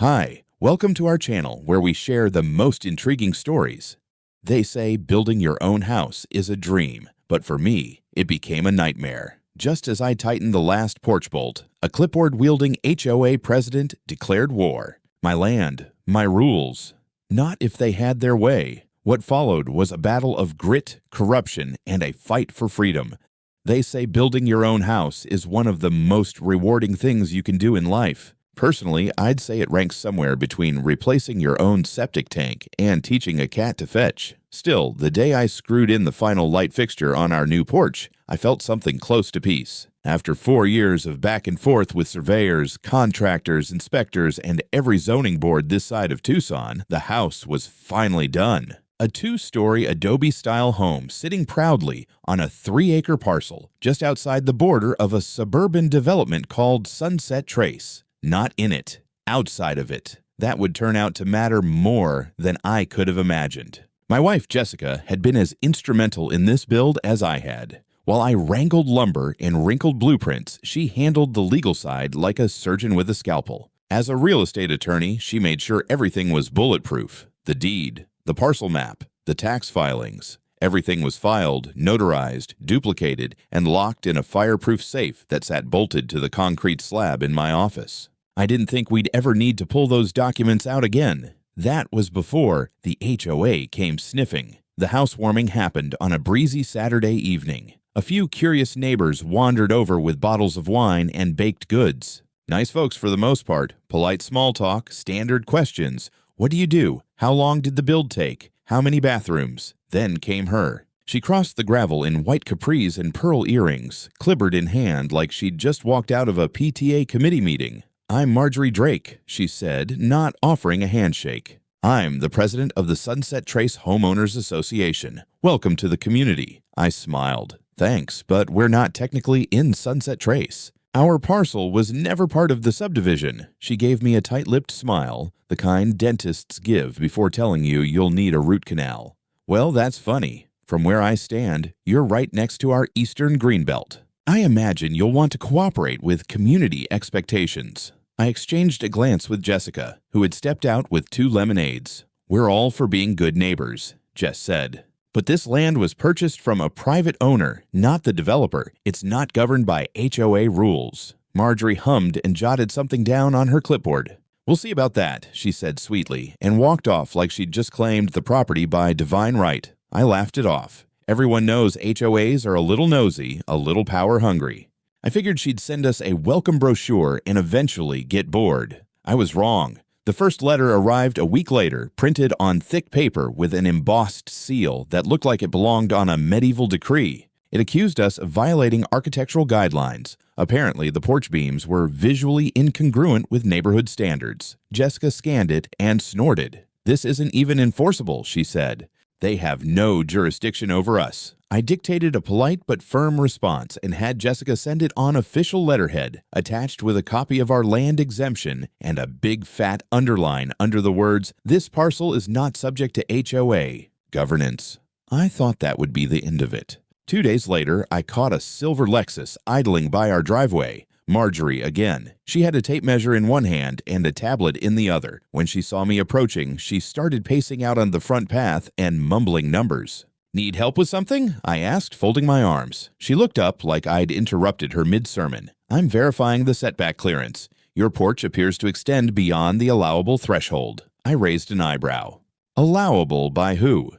Hi, welcome to our channel where we share the most intriguing stories. They say building your own house is a dream, but for me, it became a nightmare. Just as I tightened the last porch bolt, a clipboard-wielding HOA president declared war. My land, my rules. Not if they had their way. What followed was a battle of grit, corruption, and a fight for freedom. They say building your own house is one of the most rewarding things you can do in life. Personally, I'd say it ranks somewhere between replacing your own septic tank and teaching a cat to fetch. Still, the day I screwed in the final light fixture on our new porch, I felt something close to peace. After 4 years of back and forth with surveyors, contractors, inspectors, and every zoning board this side of Tucson, the house was finally done. A 2-story Adobe-style home sitting proudly on a 3-acre parcel just outside the border of a suburban development called Sunset Trace. Not in it, outside of it. That would turn out to matter more than I could have imagined. My wife, Jessica, had been as instrumental in this build as I had. While I wrangled lumber and wrinkled blueprints, she handled the legal side like a surgeon with a scalpel. As a real estate attorney, she made sure everything was bulletproof. The deed, the parcel map, the tax filings. Everything was filed, notarized, duplicated, and locked in a fireproof safe that sat bolted to the concrete slab in my office. I didn't think we'd ever need to pull those documents out again. That was before the HOA came sniffing. The housewarming happened on a breezy Saturday evening. A few curious neighbors wandered over with bottles of wine and baked goods. Nice folks for the most part, polite small talk, standard questions. What do you do? How long did the build take? How many bathrooms? Then came her. She crossed the gravel in white capris and pearl earrings, clipboard in hand like she'd just walked out of a PTA committee meeting. "I'm Marjorie Drake," she said, not offering a handshake. "I'm the president of the Sunset Trace Homeowners Association. Welcome to the community." I smiled. "Thanks, but we're not technically in Sunset Trace. Our parcel was never part of the subdivision." She gave me a tight-lipped smile, the kind dentists give before telling you you'll need a root canal. "Well, that's funny. From where I stand, you're right next to our eastern greenbelt. I imagine you'll want to cooperate with community expectations." I exchanged a glance with Jessica, who had stepped out with 2 lemonades. "We're all for being good neighbors," Jess said. "But this land was purchased from a private owner, not the developer. It's not governed by HOA rules." Marjorie hummed and jotted something down on her clipboard. "We'll see about that," she said sweetly, and walked off like she'd just claimed the property by divine right. I laughed it off. Everyone knows HOAs are a little nosy, a little power-hungry. I figured she'd send us a welcome brochure and eventually get bored. I was wrong. The first letter arrived a week later, printed on thick paper with an embossed seal that looked like it belonged on a medieval decree. It accused us of violating architectural guidelines. Apparently, the porch beams were visually incongruent with neighborhood standards. Jessica scanned it and snorted. "This isn't even enforceable," she said. "They have no jurisdiction over us." I dictated a polite but firm response and had Jessica send it on official letterhead, attached with a copy of our land exemption and a big fat underline under the words, "This parcel is not subject to HOA governance." I thought that would be the end of it. 2 days later, I caught a silver Lexus idling by our driveway. Marjorie again. She had a tape measure in one hand and a tablet in the other. When she saw me approaching, she started pacing out on the front path and mumbling numbers. "Need help with something?" I asked, folding my arms. She looked up like I'd interrupted her mid-sermon. "I'm verifying the setback clearance. Your porch appears to extend beyond the allowable threshold." I raised an eyebrow. "Allowable by who?"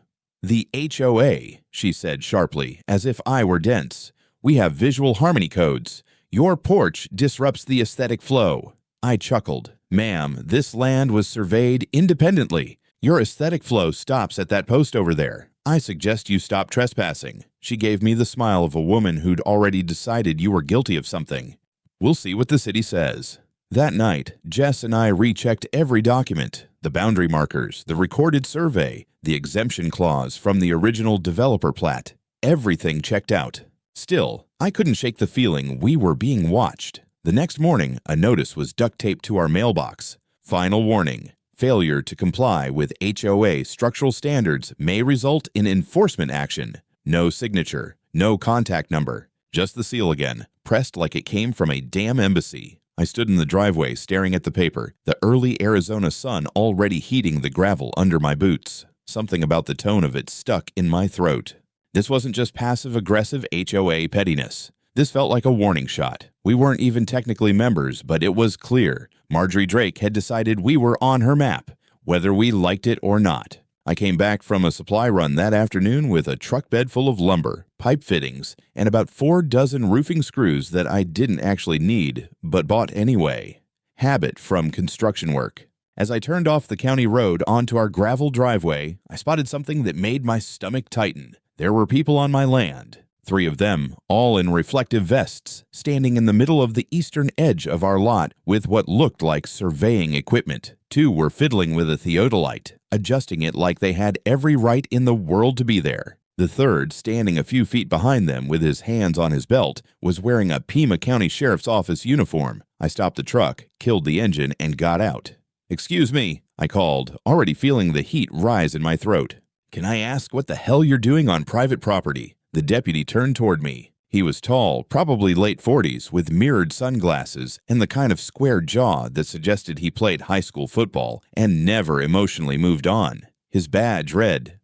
"The HOA," she said sharply, as if I were dense. "We have visual harmony codes. Your porch disrupts the aesthetic flow." I chuckled. "Ma'am, this land was surveyed independently. Your aesthetic flow stops at that post over there. I suggest you stop trespassing." She gave me the smile of a woman who'd already decided you were guilty of something. "We'll see what the city says." That night, Jess and I rechecked every document, the boundary markers, the recorded survey, the exemption clause from the original developer plat. Everything checked out. Still, I couldn't shake the feeling we were being watched. The next morning, a notice was duct taped to our mailbox. "Final warning. Failure to comply with HOA structural standards may result in enforcement action. No signature, no contact number. Just the seal again, pressed like it came from a damn embassy." I stood in the driveway staring at the paper, the early Arizona sun already heating the gravel under my boots. Something about the tone of it stuck in my throat. This wasn't just passive-aggressive HOA pettiness. This felt like a warning shot. We weren't even technically members, but it was clear. Marjorie Drake had decided we were on her map, whether we liked it or not. I came back from a supply run that afternoon with a truck bed full of lumber, pipe fittings, and about 4 dozen roofing screws that I didn't actually need, but bought anyway. Habit from construction work. As I turned off the county road onto our gravel driveway, I spotted something that made my stomach tighten. There were people on my land. 3 of them, all in reflective vests, standing in the middle of the eastern edge of our lot with what looked like surveying equipment. 2 were fiddling with a theodolite, adjusting it like they had every right in the world to be there. The 3rd, standing a few feet behind them with his hands on his belt, was wearing a Pima County Sheriff's Office uniform. I stopped the truck, killed the engine, and got out. "Excuse me," I called, already feeling the heat rise in my throat. "Can I ask what the hell you're doing on private property?" The deputy turned toward me. He was tall, probably late 40s, with mirrored sunglasses and the kind of square jaw that suggested he played high school football and never emotionally moved on. His badge read,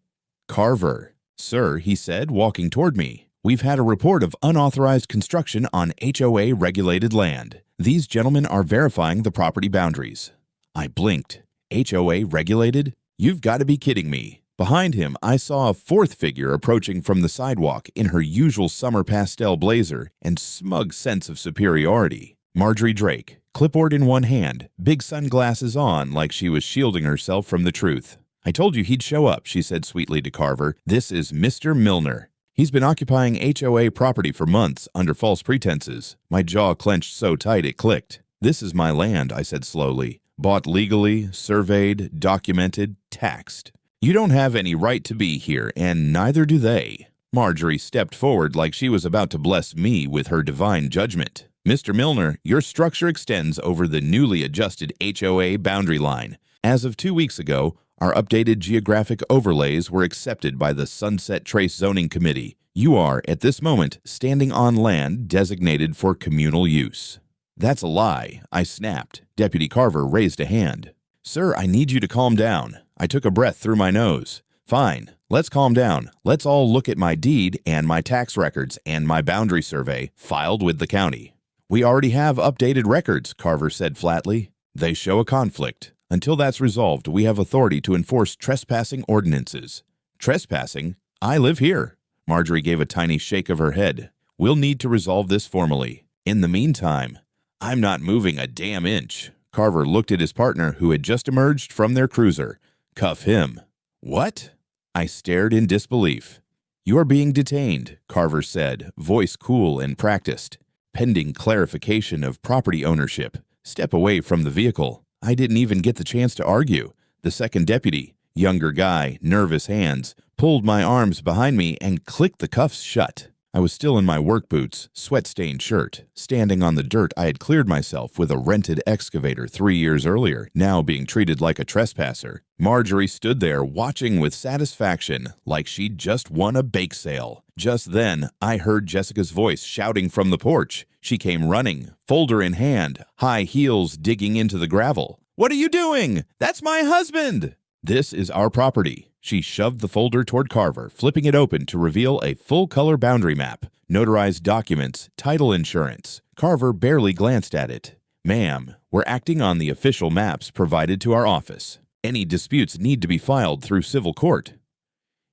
Carver. "Sir," he said, walking toward me, "we've had a report of unauthorized construction on HOA-regulated land. These gentlemen are verifying the property boundaries." I blinked. HOA-regulated? You've got to be kidding me. Behind him, I saw a 4th figure approaching from the sidewalk in her usual summer pastel blazer and smug sense of superiority. Marjorie Drake, clipboard in one hand, big sunglasses on like she was shielding herself from the truth. "I told you he'd show up," she said sweetly to Carver. "This is Mr. Milner. He's been occupying HOA property for months under false pretenses." My jaw clenched so tight it clicked. "This is my land," I said slowly. "Bought legally, surveyed, documented, taxed. You don't have any right to be here, and neither do they." Marjorie stepped forward like she was about to bless me with her divine judgment. "Mr. Milner, your structure extends over the newly adjusted HOA boundary line. As of 2 weeks ago, our updated geographic overlays were accepted by the Sunset Trace Zoning Committee. You are, at this moment, standing on land designated for communal use." "That's a lie," I snapped. Deputy Carver raised a hand. "Sir, I need you to calm down." I took a breath through my nose. "Fine, let's calm down. Let's all look at my deed and my tax records and my boundary survey filed with the county." "We already have updated records," Carver said flatly. "They show a conflict. Until that's resolved, we have authority to enforce trespassing ordinances." "Trespassing? I live here." Marjorie gave a tiny shake of her head. "We'll need to resolve this formally. In the meantime, I'm not moving a damn inch." Carver looked at his partner who had just emerged from their cruiser. "Cuff him." "What?" I stared in disbelief. "You're being detained," Carver said, voice cool and practiced. "Pending clarification of property ownership. Step away from the vehicle." I didn't even get the chance to argue. The 2nd deputy, younger guy, nervous hands, pulled my arms behind me and clicked the cuffs shut. I was still in my work boots, sweat-stained shirt, standing on the dirt I had cleared myself with a rented excavator 3 years earlier, now being treated like a trespasser. Marjorie stood there watching with satisfaction, like she'd just won a bake sale. Just then, I heard Jessica's voice shouting from the porch. She came running, folder in hand, high heels digging into the gravel. "What are you doing? That's my husband!" "This is our property." She shoved the folder toward Carver, flipping it open to reveal a full-color boundary map, notarized documents, title insurance. Carver barely glanced at it. "Ma'am, we're acting on the official maps provided to our office. Any disputes need to be filed through civil court."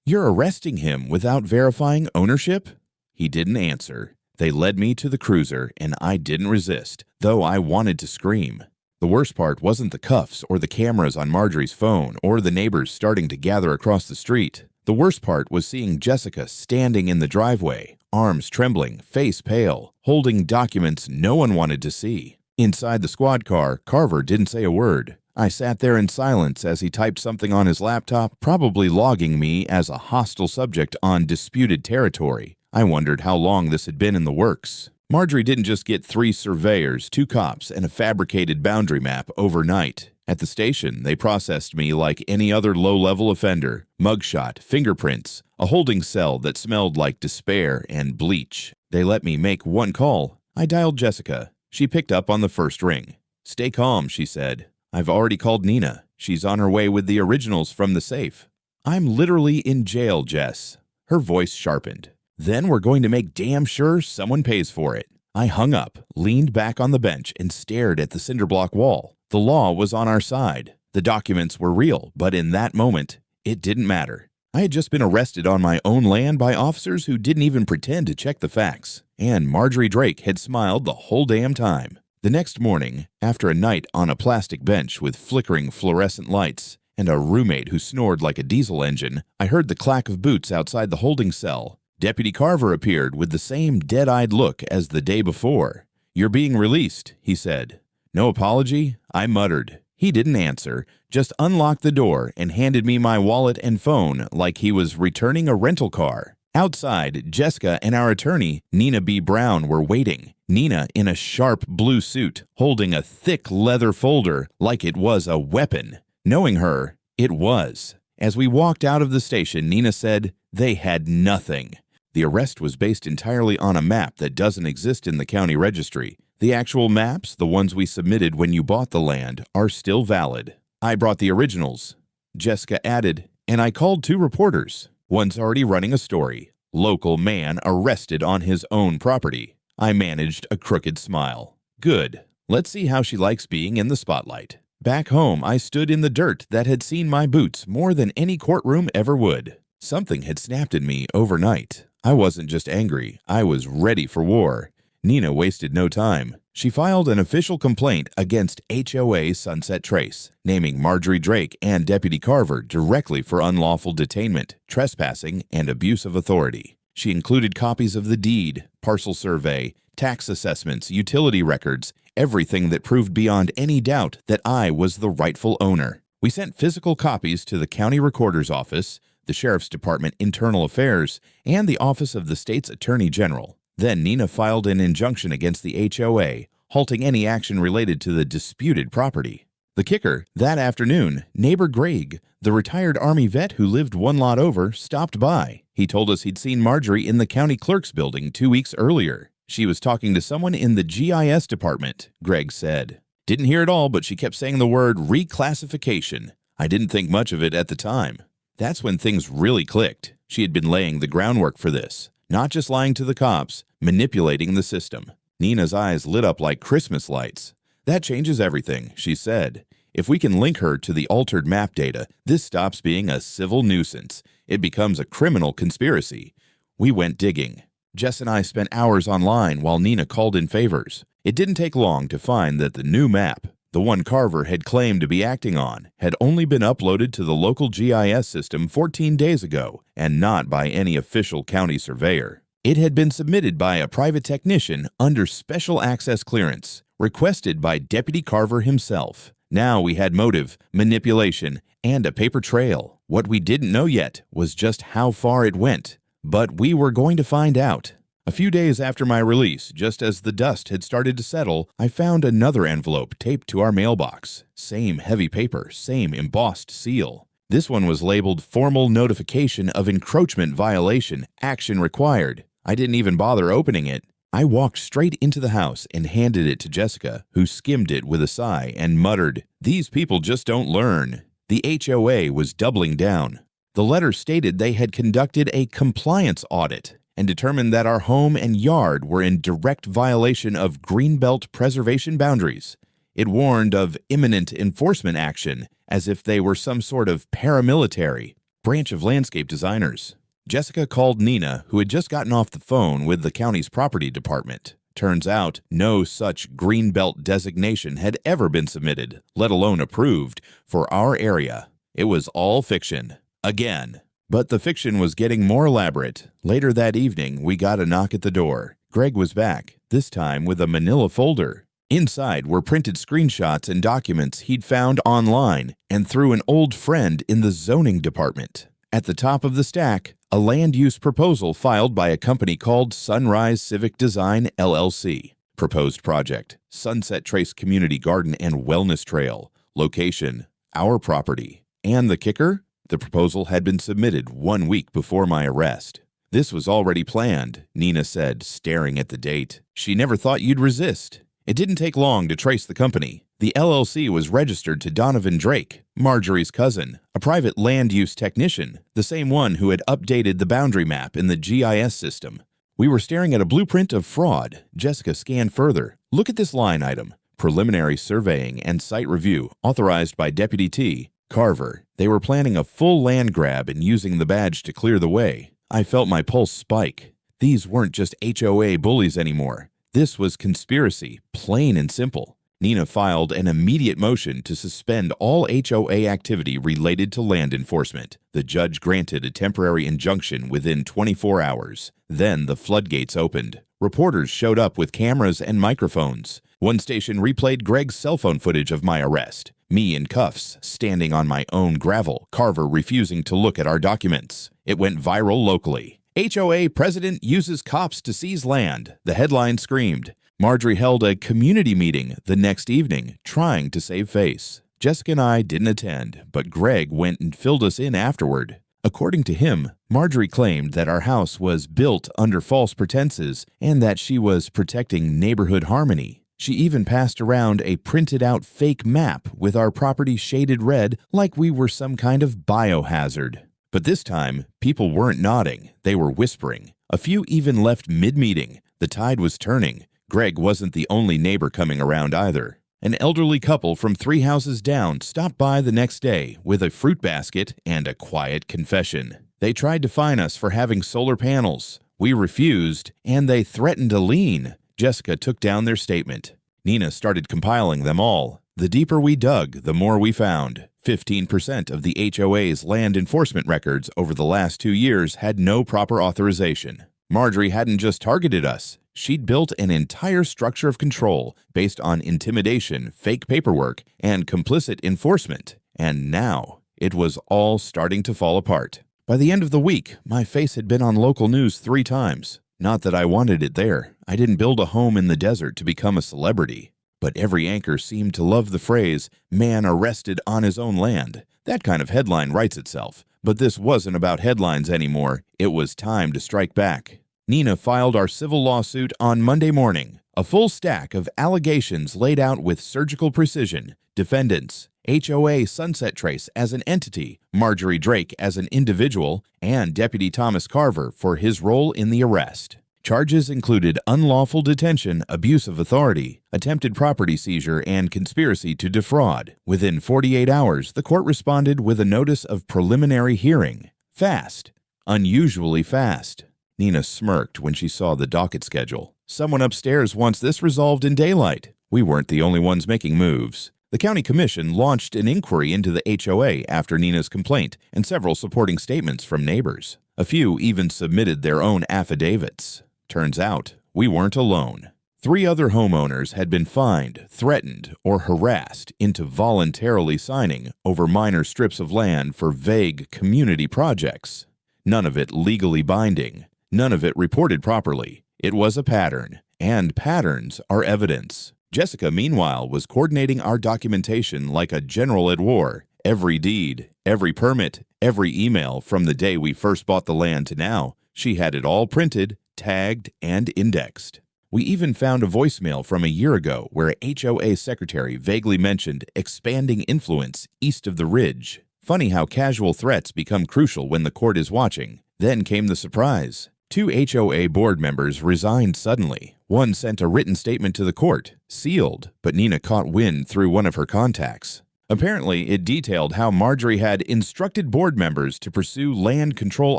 "You're arresting him without verifying ownership?" He didn't answer. They led me to the cruiser, and I didn't resist, though I wanted to scream. The worst part wasn't the cuffs or the cameras on Marjorie's phone or the neighbors starting to gather across the street. The worst part was seeing Jessica standing in the driveway, arms trembling, face pale, holding documents no one wanted to see. Inside the squad car, Carver didn't say a word. I sat there in silence as he typed something on his laptop, probably logging me as a hostile subject on disputed territory. I wondered how long this had been in the works. Marjorie didn't just get 3 surveyors, 2 cops, and a fabricated boundary map overnight. At the station, they processed me like any other low-level offender. Mugshot, fingerprints, a holding cell that smelled like despair and bleach. They let me make one call. I dialed Jessica. She picked up on the first ring. "Stay calm," she said. "I've already called Nina. She's on her way with the originals from the safe." "I'm literally in jail, Jess." Her voice sharpened. "Then we're going to make damn sure someone pays for it." I hung up, leaned back on the bench, and stared at the cinderblock wall. The law was on our side. The documents were real, but in that moment, it didn't matter. I had just been arrested on my own land by officers who didn't even pretend to check the facts, and Marjorie Drake had smiled the whole damn time. The next morning, after a night on a plastic bench with flickering fluorescent lights and a roommate who snored like a diesel engine, I heard the clack of boots outside the holding cell. Deputy Carver appeared with the same dead-eyed look as the day before. "You're being released," he said. "No apology?" I muttered. He didn't answer, just unlocked the door and handed me my wallet and phone like he was returning a rental car. Outside, Jessica and our attorney, Nina B. Brown, were waiting. Nina in a sharp blue suit, holding a thick leather folder like it was a weapon. Knowing her, it was. As we walked out of the station, Nina said, "They had nothing." The arrest was based entirely on a map that doesn't exist in the county registry. The actual maps, the ones we submitted when you bought the land, are still valid. I brought the originals. Jessica added, "And I called 2 reporters. One's already running a story. Local man arrested on his own property." I managed a crooked smile. Good. Let's see how she likes being in the spotlight. Back home, I stood in the dirt that had seen my boots more than any courtroom ever would. Something had snapped in me overnight. I wasn't just angry, I was ready for war. Nina wasted no time. She filed an official complaint against HOA Sunset Trace, naming Marjorie Drake and Deputy Carver directly for unlawful detainment, trespassing, and abuse of authority. She included copies of the deed, parcel survey, tax assessments, utility records, everything that proved beyond any doubt that I was the rightful owner. We sent physical copies to the county recorder's office, the Sheriff's Department Internal Affairs, and the Office of the State's Attorney General. Then Nina filed an injunction against the HOA, halting any action related to the disputed property. The kicker, that afternoon, neighbor Greg, the retired Army vet who lived one lot over, stopped by. He told us he'd seen Marjorie in the county clerk's building 2 weeks earlier. She was talking to someone in the GIS department, Greg said. "Didn't hear it all, but she kept saying the word reclassification. I didn't think much of it at the time." That's when things really clicked. She had been laying the groundwork for this, not just lying to the cops, manipulating the system. Nina's eyes lit up like Christmas lights. "That changes everything," she said. "If we can link her to the altered map data, this stops being a civil nuisance. It becomes a criminal conspiracy." We went digging. Jess and I spent hours online while Nina called in favors. It didn't take long to find that the new map, the one Carver had claimed to be acting on, had only been uploaded to the local GIS system 14 days ago, and not by any official county surveyor. It had been submitted by a private technician under special access clearance, requested by Deputy Carver himself. Now we had motive, manipulation, and a paper trail. What we didn't know yet was just how far it went. But we were going to find out. A few days after my release, just as the dust had started to settle, I found another envelope taped to our mailbox. Same heavy paper, same embossed seal. This one was labeled Formal Notification of Encroachment Violation, Action Required. I didn't even bother opening it. I walked straight into the house and handed it to Jessica, who skimmed it with a sigh and muttered, "These people just don't learn." The HOA was doubling down. The letter stated they had conducted a compliance audit and determined that our home and yard were in direct violation of Greenbelt preservation boundaries. It warned of imminent enforcement action, as if they were some sort of paramilitary branch of landscape designers. Jessica called Nina, who had just gotten off the phone with the county's property department. Turns out, no such Greenbelt designation had ever been submitted, let alone approved, for our area. It was all fiction. Again. But the fiction was getting more elaborate. Later that evening, we got a knock at the door. Greg was back, this time with a manila folder. Inside were printed screenshots and documents he'd found online and through an old friend in the zoning department. At the top of the stack, a land use proposal filed by a company called Sunrise Civic Design, LLC. Proposed project, Sunset Trace Community Garden and Wellness Trail. Location, our property. And the kicker? The proposal had been submitted 1 week before my arrest. "This was already planned," Nina said, staring at the date. "She never thought you'd resist. It didn't take long to trace the company. The LLC was registered to Donovan Drake, Marjorie's cousin, a private land use technician, the same one who had updated the boundary map in the GIS system. We were staring at a blueprint of fraud. Jessica scanned further. Look at this line item. Preliminary surveying and site review, authorized by Deputy T. Carver. They were planning a full land grab and using the badge to clear the way. I felt my pulse spike. These weren't just HOA bullies anymore. This was conspiracy, plain and simple. Nina filed an immediate motion to suspend all HOA activity related to land enforcement. The judge granted a temporary injunction within 24 hours. Then the floodgates opened. Reporters showed up with cameras and microphones. One station replayed Greg's cell phone footage of my arrest. Me in cuffs, standing on my own gravel, Carver refusing to look at our documents. It went viral locally. HOA president uses cops to seize land, the headline screamed. Marjorie held a community meeting the next evening, trying to save face. Jessica and I didn't attend, but Greg went and filled us in afterward. According to him, Marjorie claimed that our house was built under false pretenses and that she was protecting neighborhood harmony. She even passed around a printed-out fake map with our property shaded red like we were some kind of biohazard. But this time, people weren't nodding, they were whispering. A few even left mid-meeting. The tide was turning. Greg wasn't the only neighbor coming around either. An elderly couple from 3 houses down stopped by the next day with a fruit basket and a quiet confession. They tried to fine us for having solar panels. We refused, and they threatened a lien. Jessica took down their statement. Nina started compiling them all. The deeper we dug, the more we found. 15% of the HOA's land enforcement records over the last 2 years had no proper authorization. Marjorie hadn't just targeted us. She'd built an entire structure of control based on intimidation, fake paperwork, and complicit enforcement. And now, it was all starting to fall apart. By the end of the week, my face had been on local news 3 times. Not that I wanted it there. I didn't build a home in the desert to become a celebrity. But every anchor seemed to love the phrase, "man arrested on his own land." That kind of headline writes itself. But this wasn't about headlines anymore. It was time to strike back. Nina filed our civil lawsuit on Monday morning. A full stack of allegations laid out with surgical precision. Defendants, HOA Sunset Trace as an entity, Marjorie Drake as an individual, and Deputy Thomas Carver for his role in the arrest. Charges included unlawful detention, abuse of authority, attempted property seizure, and conspiracy to defraud. Within 48 hours, the court responded with a notice of preliminary hearing. Fast. Unusually fast. Nina smirked when she saw the docket schedule. Someone upstairs wants this resolved in daylight. We weren't the only ones making moves. The county commission launched an inquiry into the HOA after Nina's complaint and several supporting statements from neighbors. A few even submitted their own affidavits. Turns out, we weren't alone. 3 other homeowners had been fined, threatened, or harassed into voluntarily signing over minor strips of land for vague community projects. None of it legally binding. None of it reported properly. It was a pattern, and patterns are evidence. Jessica, meanwhile, was coordinating our documentation like a general at war. Every deed, every permit, every email from the day we first bought the land to now, she had it all printed, tagged, and indexed. We even found a voicemail from a year ago where a HOA secretary vaguely mentioned expanding influence east of the ridge. Funny how casual threats become crucial when the court is watching. Then came the surprise. 2 HOA board members resigned suddenly. One sent a written statement to the court, sealed, but Nina caught wind through one of her contacts. Apparently, it detailed how Marjorie had instructed board members to pursue land control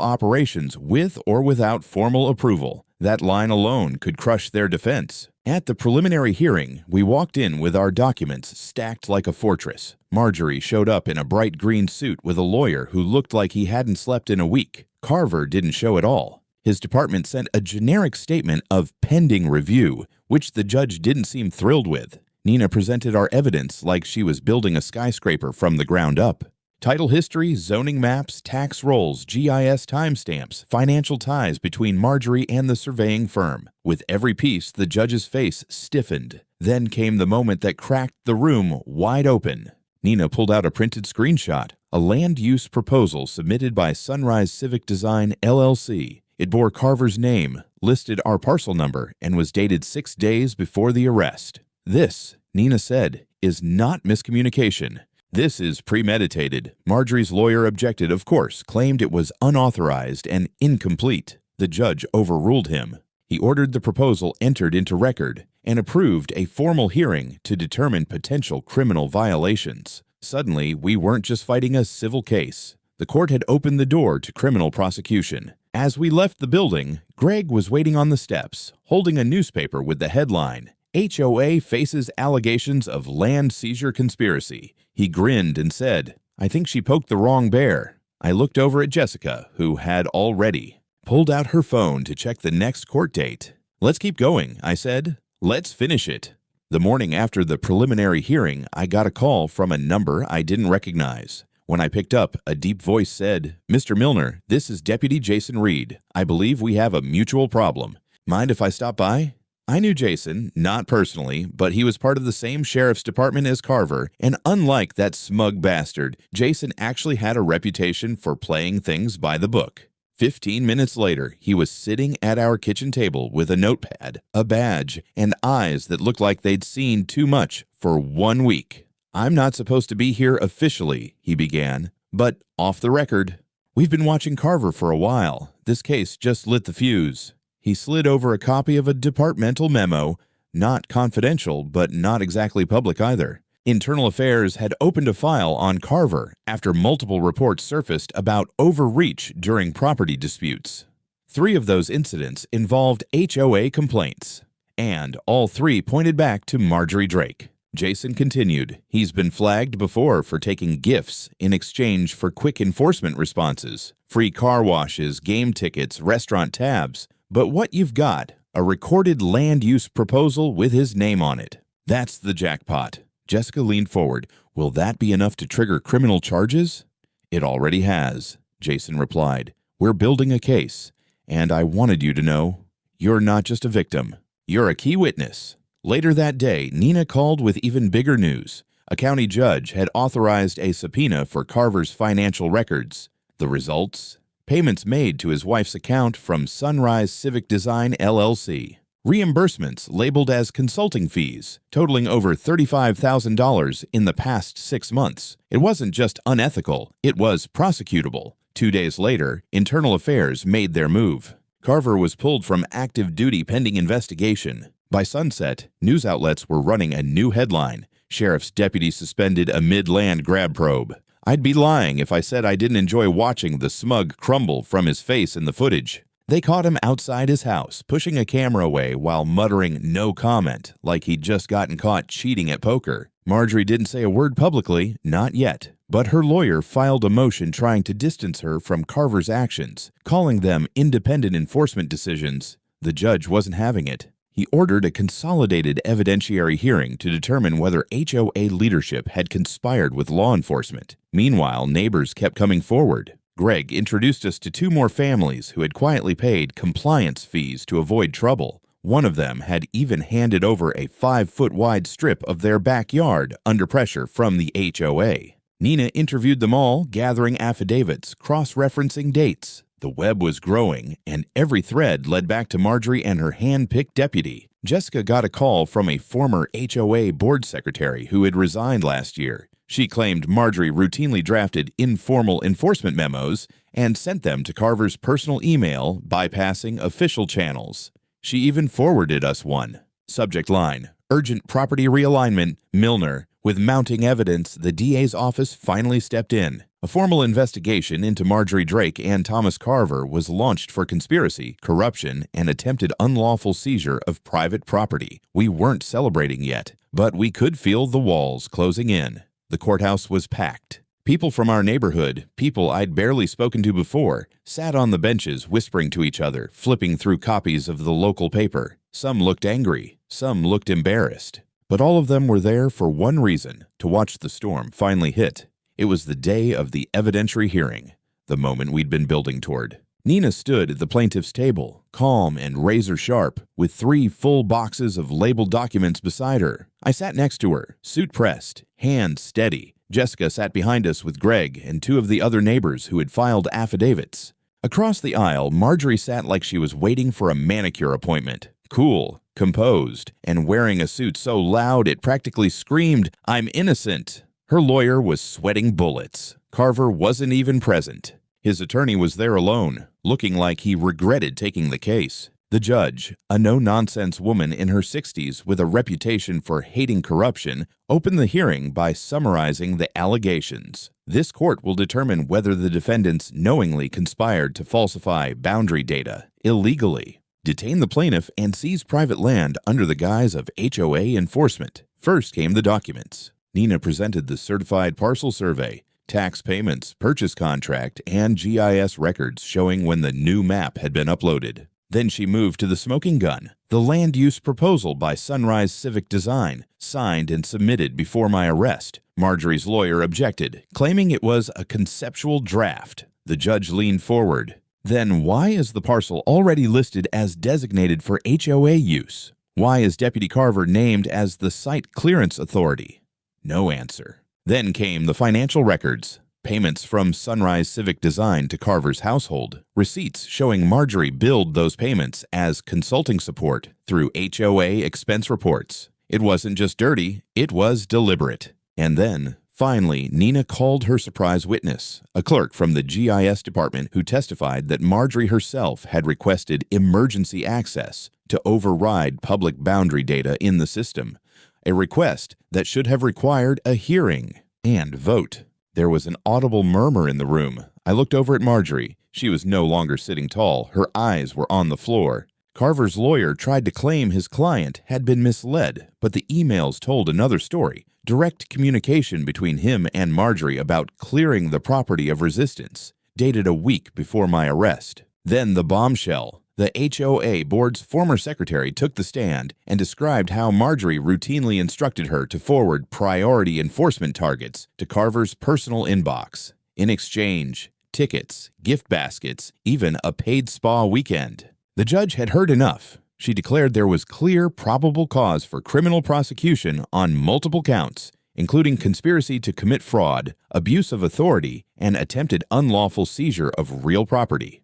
operations with or without formal approval. That line alone could crush their defense. At the preliminary hearing, we walked in with our documents stacked like a fortress. Marjorie showed up in a bright green suit with a lawyer who looked like he hadn't slept in a week. Carver didn't show at all. His department sent a generic statement of pending review, which the judge didn't seem thrilled with. Nina presented our evidence like she was building a skyscraper from the ground up. Title history, zoning maps, tax rolls, GIS timestamps, financial ties between Marjorie and the surveying firm. With every piece, the judge's face stiffened. Then came the moment that cracked the room wide open. Nina pulled out a printed screenshot, a land use proposal submitted by Sunrise Civic Design, LLC. It bore Carver's name, listed our parcel number, and was dated 6 days before the arrest. "This," Nina said, "is not miscommunication. This is premeditated." Marjorie's lawyer objected, of course, claimed it was unauthorized and incomplete. The judge overruled him. He ordered the proposal entered into record and approved a formal hearing to determine potential criminal violations. Suddenly, we weren't just fighting a civil case. The court had opened the door to criminal prosecution. As we left the building, Greg was waiting on the steps, holding a newspaper with the headline, "HOA faces allegations of land seizure conspiracy." He grinned and said, "I think she poked the wrong bear." I looked over at Jessica, who had already pulled out her phone to check the next court date. "Let's keep going," I said. "Let's finish it." The morning after the preliminary hearing, I got a call from a number I didn't recognize. When I picked up, a deep voice said, "Mr. Milner, this is Deputy Jason Reed. I believe we have a mutual problem. Mind if I stop by?" I knew Jason, not personally, but he was part of the same sheriff's department as Carver, and unlike that smug bastard, Jason actually had a reputation for playing things by the book. 15 minutes later, he was sitting at our kitchen table with a notepad, a badge, and eyes that looked like they'd seen too much for 1 week. "I'm not supposed to be here officially," he began, "but off the record. We've been watching Carver for a while. This case just lit the fuse." He slid over a copy of a departmental memo, not confidential, but not exactly public either. Internal Affairs had opened a file on Carver after multiple reports surfaced about overreach during property disputes. 3 of those incidents involved HOA complaints, and all 3 pointed back to Marjorie Drake. Jason continued, "He's been flagged before for taking gifts in exchange for quick enforcement responses, free car washes, game tickets, restaurant tabs. But what you've got, a recorded land use proposal with his name on it. That's the jackpot." Jessica leaned forward. "Will that be enough to trigger criminal charges?" "It already has," Jason replied. "We're building a case, and I wanted you to know, you're not just a victim. You're a key witness." Later that day, Nina called with even bigger news. A county judge had authorized a subpoena for Carver's financial records. The results? Payments made to his wife's account from Sunrise Civic Design LLC. Reimbursements labeled as consulting fees, totaling over $35,000 in the past 6 months. It wasn't just unethical, it was prosecutable. 2 days later, Internal Affairs made their move. Carver was pulled from active duty pending investigation. By sunset, news outlets were running a new headline, "Sheriff's Deputy Suspended Amid Land Grab Probe." I'd be lying if I said I didn't enjoy watching the smug crumble from his face in the footage. They caught him outside his house, pushing a camera away while muttering "no comment," like he'd just gotten caught cheating at poker. Marjorie didn't say a word publicly, not yet, but her lawyer filed a motion trying to distance her from Carver's actions, calling them independent enforcement decisions. The judge wasn't having it. He ordered a consolidated evidentiary hearing to determine whether HOA leadership had conspired with law enforcement. Meanwhile, neighbors kept coming forward. Greg introduced us to 2 more families who had quietly paid compliance fees to avoid trouble. One of them had even handed over a 5-foot-wide strip of their backyard under pressure from the HOA. Nina interviewed them all, gathering affidavits, cross-referencing dates. The web was growing, and every thread led back to Marjorie and her hand-picked deputy. Jessica got a call from a former HOA board secretary who had resigned last year. She claimed Marjorie routinely drafted informal enforcement memos and sent them to Carver's personal email, bypassing official channels. She even forwarded us one. Subject line, "Urgent property realignment, Milner." With mounting evidence, the DA's office finally stepped in. A formal investigation into Marjorie Drake and Thomas Carver was launched for conspiracy, corruption, and attempted unlawful seizure of private property. We weren't celebrating yet, but we could feel the walls closing in. The courthouse was packed. People from our neighborhood, people I'd barely spoken to before, sat on the benches whispering to each other, flipping through copies of the local paper. Some looked angry, some looked embarrassed. But all of them were there for one reason, to watch the storm finally hit. It was the day of the evidentiary hearing, the moment we'd been building toward. Nina stood at the plaintiff's table, calm and razor-sharp, with 3 full boxes of labeled documents beside her. I sat next to her, suit pressed, hands steady. Jessica sat behind us with Greg and 2 of the other neighbors who had filed affidavits. Across the aisle, Marjorie sat like she was waiting for a manicure appointment. Cool. composed, and wearing a suit so loud it practically screamed, "I'm innocent." Her lawyer was sweating bullets. Carver wasn't even present. His attorney was there alone, looking like he regretted taking the case. The judge, a no-nonsense woman in her 60s with a reputation for hating corruption, opened the hearing by summarizing the allegations. This court will determine whether the defendants knowingly conspired to falsify boundary data illegally, detain the plaintiff, and seize private land under the guise of HOA enforcement. First came the documents. Nina presented the certified parcel survey, tax payments, purchase contract, and GIS records showing when the new map had been uploaded. Then she moved to the smoking gun, the land use proposal by Sunrise Civic Design, signed and submitted before my arrest. Marjorie's lawyer objected, claiming it was a conceptual draft. The judge leaned forward. Then why is the parcel already listed as designated for HOA use? Why is Deputy Carver named as the Site Clearance Authority? No answer. Then came the financial records. Payments from Sunrise Civic Design to Carver's household, receipts showing Marjorie billed those payments as consulting support through HOA expense reports. It wasn't just dirty, it was deliberate. And then, finally, Nina called her surprise witness, a clerk from the GIS department who testified that Marjorie herself had requested emergency access to override public boundary data in the system, a request that should have required a hearing and vote. There was an audible murmur in the room. I looked over at Marjorie. She was no longer sitting tall. Her eyes were on the floor. Carver's lawyer tried to claim his client had been misled, but the emails told another story. Direct communication between him and Marjorie about clearing the property of resistance, dated a week before my arrest. Then the bombshell. The HOA board's former secretary took the stand and described how Marjorie routinely instructed her to forward priority enforcement targets to Carver's personal inbox. In exchange, tickets, gift baskets, even a paid spa weekend. The judge had heard enough. She declared there was clear probable cause for criminal prosecution on multiple counts, including conspiracy to commit fraud, abuse of authority, and attempted unlawful seizure of real property.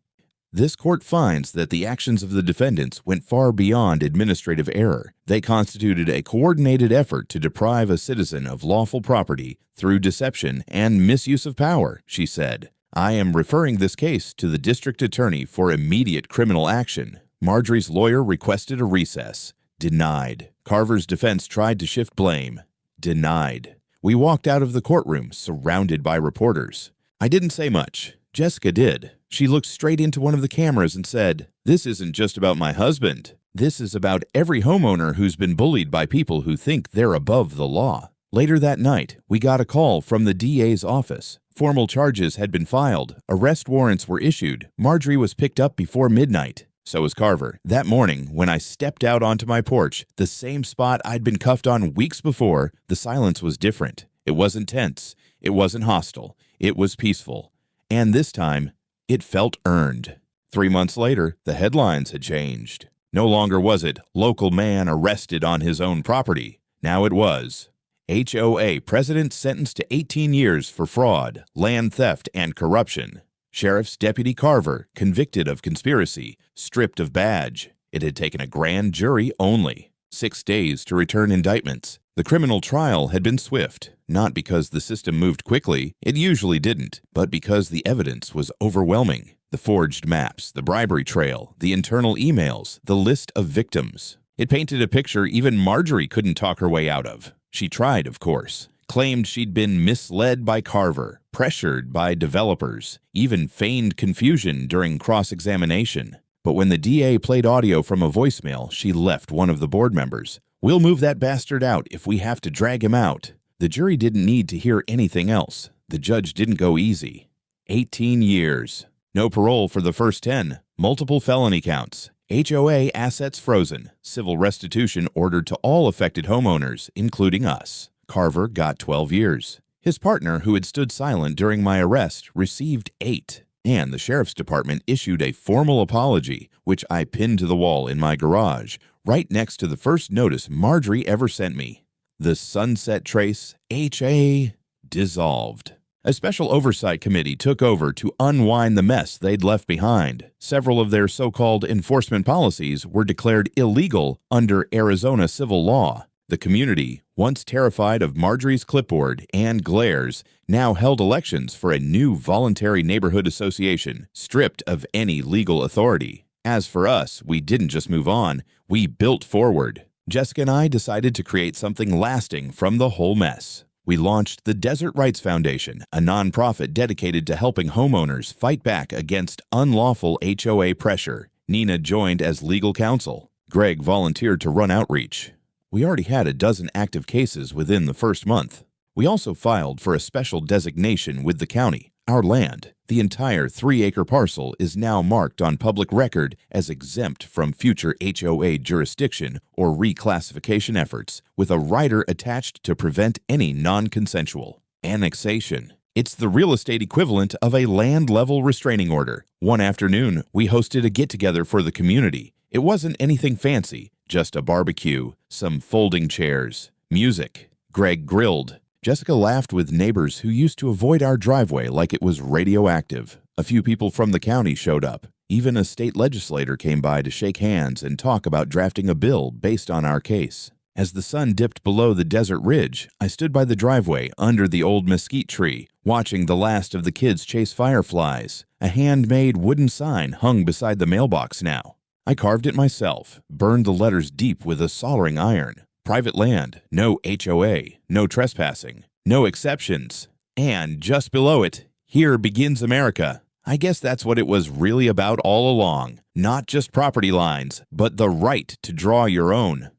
This court finds that the actions of the defendants went far beyond administrative error. They constituted a coordinated effort to deprive a citizen of lawful property through deception and misuse of power, she said. I am referring this case to the district attorney for immediate criminal action. Marjorie's lawyer requested a recess. Denied. Carver's defense tried to shift blame. Denied. We walked out of the courtroom, surrounded by reporters. I didn't say much. Jessica did. She looked straight into one of the cameras and said, "This isn't just about my husband. This is about every homeowner who's been bullied by people who think they're above the law." Later that night, we got a call from the DA's office. Formal charges had been filed. Arrest warrants were issued. Marjorie was picked up before midnight. So was Carver. That morning, when I stepped out onto my porch, the same spot I'd been cuffed on weeks before, the silence was different. It wasn't tense. It wasn't hostile. It was peaceful. And this time, it felt earned. 3 months later, the headlines had changed. No longer was it, "Local man arrested on his own property." Now it was, HOA president sentenced to 18 years for fraud, land theft, and corruption. Sheriff's Deputy Carver convicted of conspiracy, stripped of badge. It had taken a grand jury only. 6 days to return indictments. The criminal trial had been swift, not because the system moved quickly, it usually didn't, but because the evidence was overwhelming. The forged maps, the bribery trail, the internal emails, the list of victims. It painted a picture even Marjorie couldn't talk her way out of. She tried, of course. Claimed she'd been misled by Carver, pressured by developers, even feigned confusion during cross-examination. But when the DA played audio from a voicemail, she left one of the board members. "We'll move that bastard out if we have to drag him out." The jury didn't need to hear anything else. The judge didn't go easy. 18 years. No parole for the first 10. Multiple felony counts. HOA assets frozen. Civil restitution ordered to all affected homeowners, including us. Carver got 12 years. His partner, who had stood silent during my arrest, received 8. And the sheriff's department issued a formal apology, which I pinned to the wall in my garage, right next to the first notice Marjorie ever sent me. The Sunset Trace HA dissolved. A special oversight committee took over to unwind the mess they'd left behind. Several of their so-called enforcement policies were declared illegal under Arizona civil law. The community, once terrified of Marjorie's clipboard and glares, now held elections for a new voluntary neighborhood association, stripped of any legal authority. As for us, we didn't just move on, we built forward. Jessica and I decided to create something lasting from the whole mess. We launched the Desert Rights Foundation, a nonprofit dedicated to helping homeowners fight back against unlawful HOA pressure. Nina joined as legal counsel. Greg volunteered to run outreach. We already had a dozen active cases within the first month. We also filed for a special designation with the county. Our land, the entire 3-acre parcel, is now marked on public record as exempt from future HOA jurisdiction or reclassification efforts, with a rider attached to prevent any non-consensual annexation. It's the real estate equivalent of a land-level restraining order. One afternoon, we hosted a get-together for the community. It wasn't anything fancy, just a barbecue, some folding chairs, music. Greg grilled. Jessica laughed with neighbors who used to avoid our driveway like it was radioactive. A few people from the county showed up. Even a state legislator came by to shake hands and talk about drafting a bill based on our case. As the sun dipped below the desert ridge, I stood by the driveway under the old mesquite tree, watching the last of the kids chase fireflies. A handmade wooden sign hung beside the mailbox now. I carved it myself, burned the letters deep with a soldering iron. Private land, no HOA, no trespassing, no exceptions. And just below it, here begins America. I guess that's what it was really about all along. Not just property lines, but the right to draw your own.